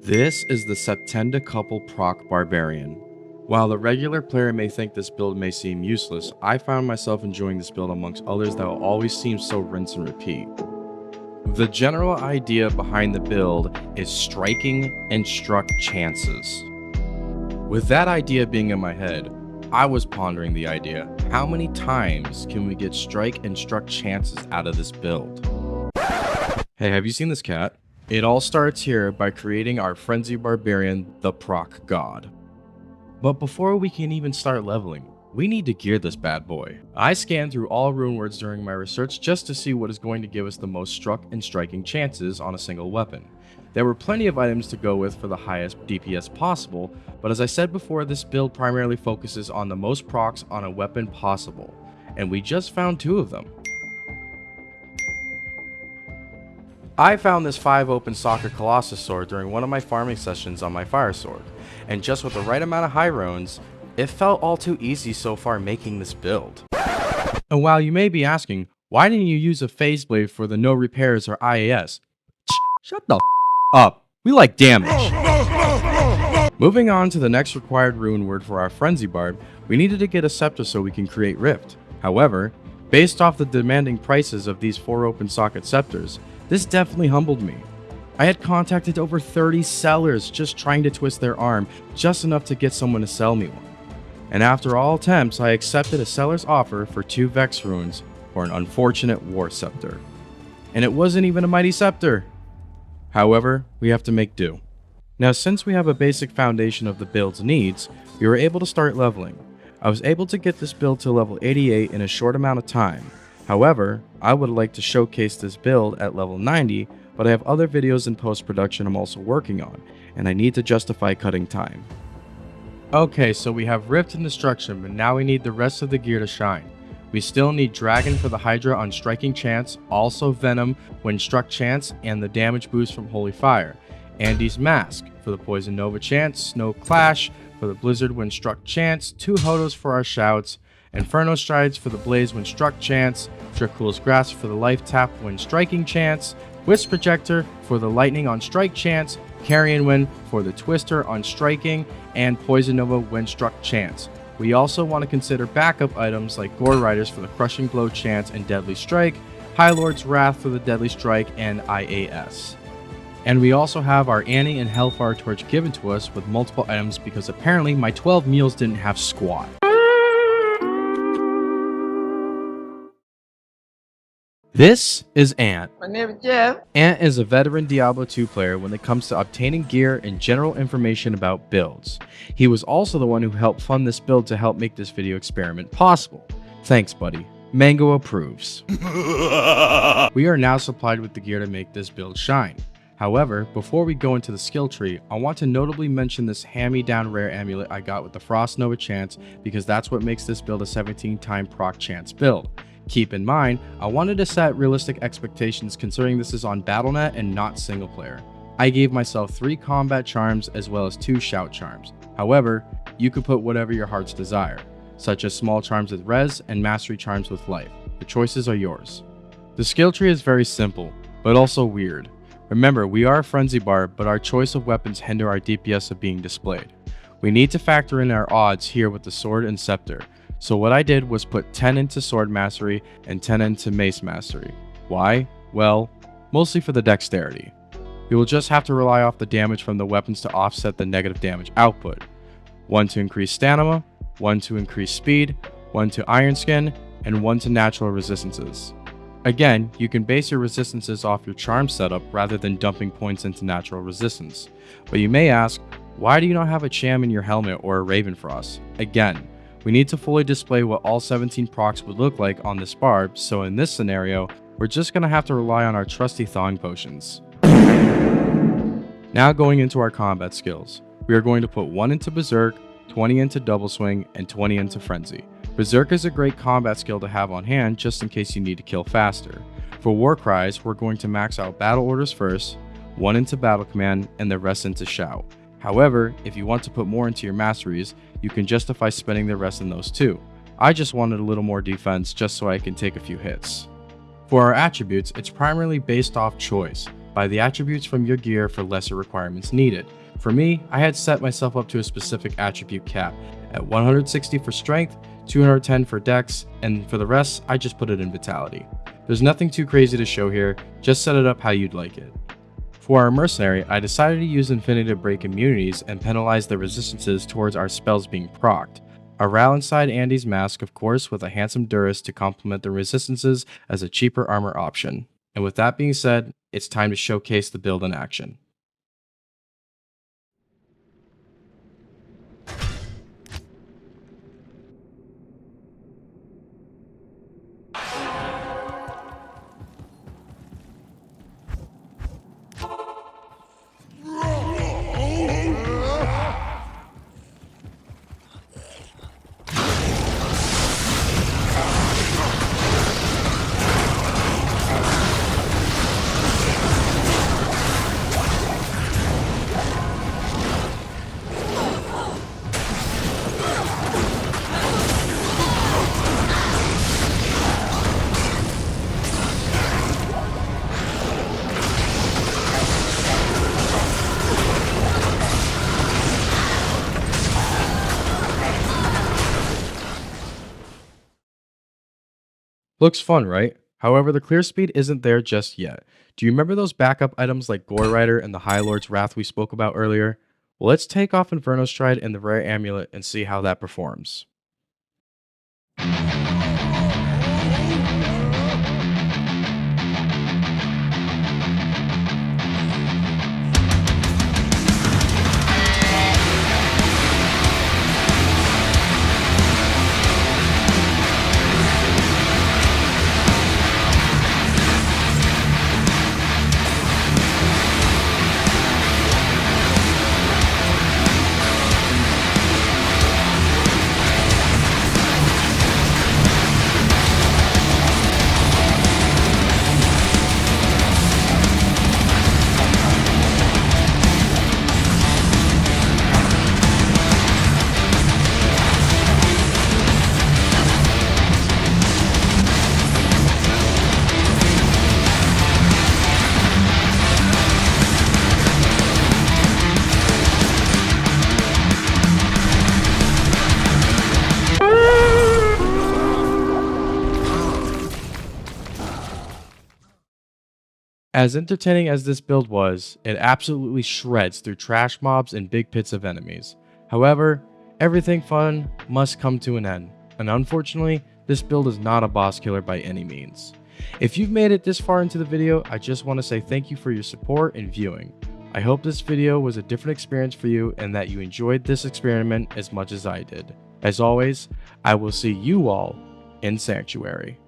This is the Septenda couple proc Barbarian. While the regular player may think this build may seem useless, I found myself enjoying this build amongst others that will always seem so rinse and repeat. The general idea behind the build is striking and struck chances. With that idea being in my head, I was pondering the idea, how many times can we get strike and struck chances out of this build? Hey, have you seen this cat? It all starts here by creating our Frenzy Barbarian, the proc god. But before we can even start leveling, we need to gear this bad boy. I scanned through all rune words during my research just to see what is going to give us the most struck and striking chances on a single weapon. There were plenty of items to go with for the highest DPS possible, but as I said before, this build primarily focuses on the most procs on a weapon possible, and we just found 2 of them. I found this 5 open socket Colossus sword during one of my farming sessions on my fire sword, and just with the right amount of high runes, it felt all too easy so far making this build. And while you may be asking, why didn't you use a phase blade for the no repairs or IAS? Shut the up, we like damage. Moving on to the next required rune word for our Frenzy Barb, we needed to get a scepter so we can create Rift. However, based off the demanding prices of these 4 open socket scepters, this definitely humbled me. I had contacted over 30 sellers just trying to twist their arm, just enough to get someone to sell me one. And after all attempts, I accepted a seller's offer for 2 Vex runes for an unfortunate War Scepter. And it wasn't even a Mighty Scepter. However, we have to make do. Now, since we have a basic foundation of the build's needs, we were able to start leveling. I was able to get this build to level 88 in a short amount of time. However, I would like to showcase this build at level 90, but I have other videos in post-production I'm also working on, and I need to justify cutting time. Okay, so we have Rift and Destruction, but now we need the rest of the gear to shine. We still need Dragon for the Hydra on striking chance, also Venom when struck chance, and the damage boost from Holy Fire. Andy's Mask for the Poison Nova chance, Snow Clash for the Blizzard when struck chance, 2 Hodos for our shouts, Inferno Strides for the Blaze when struck chance, Dracul's Grasp for the Life Tap when striking chance, Wisp Projector for the Lightning on strike chance, Carrion Wind for the Twister on striking, and Poison Nova when struck chance. We also want to consider backup items like Gore Riders for the Crushing Blow chance and Deadly Strike, High Lord's Wrath for the Deadly Strike and IAS. And we also have our Annie and Hellfire Torch given to us with multiple items because apparently my 12 meals didn't have squat. This is Ant. My name is Jeff. Ant is a veteran Diablo II player when it comes to obtaining gear and general information about builds. He was also the one who helped fund this build to help make this video experiment possible. Thanks, buddy. Mango approves. We are now supplied with the gear to make this build shine. However, before we go into the skill tree, I want to notably mention this hand-me-down rare amulet I got with the Frost Nova chance because that's what makes this build a 17-time proc chance build. Keep in mind, I wanted to set realistic expectations considering this is on Battle.net and not single player. I gave myself 3 combat charms as well as 2 shout charms. However, you could put whatever your heart's desire, such as small charms with res and mastery charms with life. The choices are yours. The skill tree is very simple, but also weird. Remember, we are a Frenzy Barb, but our choice of weapons hinder our DPS of being displayed. We need to factor in our odds here with the sword and scepter. So what I did was put 10 into Sword Mastery and 10 into Mace Mastery. Why? Well, mostly for the dexterity. We will just have to rely off the damage from the weapons to offset the negative damage output. 1 to increase stamina, 1 to increase speed, 1 to Iron Skin, and 1 to natural resistances. Again, you can base your resistances off your charm setup rather than dumping points into natural resistance. But you may ask, why do you not have a Cham in your helmet or a Ravenfrost? Again, we need to fully display what all 17 procs would look like on this Barb, so in this scenario, we're just going to have to rely on our trusty Thawing Potions. Now going into our combat skills, we are going to put 1 into Berserk, 20 into Double Swing, and 20 into Frenzy. Berserk is a great combat skill to have on hand just in case you need to kill faster. For War Cries, we're going to max out Battle Orders first, 1 into Battle Command, and the rest into Shout. However, if you want to put more into your masteries, you can justify spending the rest in those too. I just wanted a little more defense just so I can take a few hits. For our attributes, it's primarily based off choice. by the attributes from your gear for lesser requirements needed. For me, I had set myself up to a specific attribute cap at 160 for strength, 210 for dex, and for the rest, I just put it in vitality. There's nothing too crazy to show here, just set it up how you'd like it. For our mercenary, I decided to use Infinity to break immunities and penalize the resistances towards our spells being procced. A Ral inside Andy's mask, of course, with a handsome Duras to complement the resistances as a cheaper armor option. And with that being said, it's time to showcase the build in action. Looks fun, right? However, the clear speed isn't there just yet. Do you remember those backup items like Gore Rider and the High Lord's Wrath we spoke about earlier? Well, let's take off Inferno Stride and the rare amulet and see how that performs. As entertaining as this build was, it absolutely shreds through trash mobs and big pits of enemies. However, everything fun must come to an end, and unfortunately, this build is not a boss killer by any means. If you've made it this far into the video, I just want to say thank you for your support and viewing. I hope this video was a different experience for you and that you enjoyed this experiment as much as I did. As always, I will see you all in Sanctuary.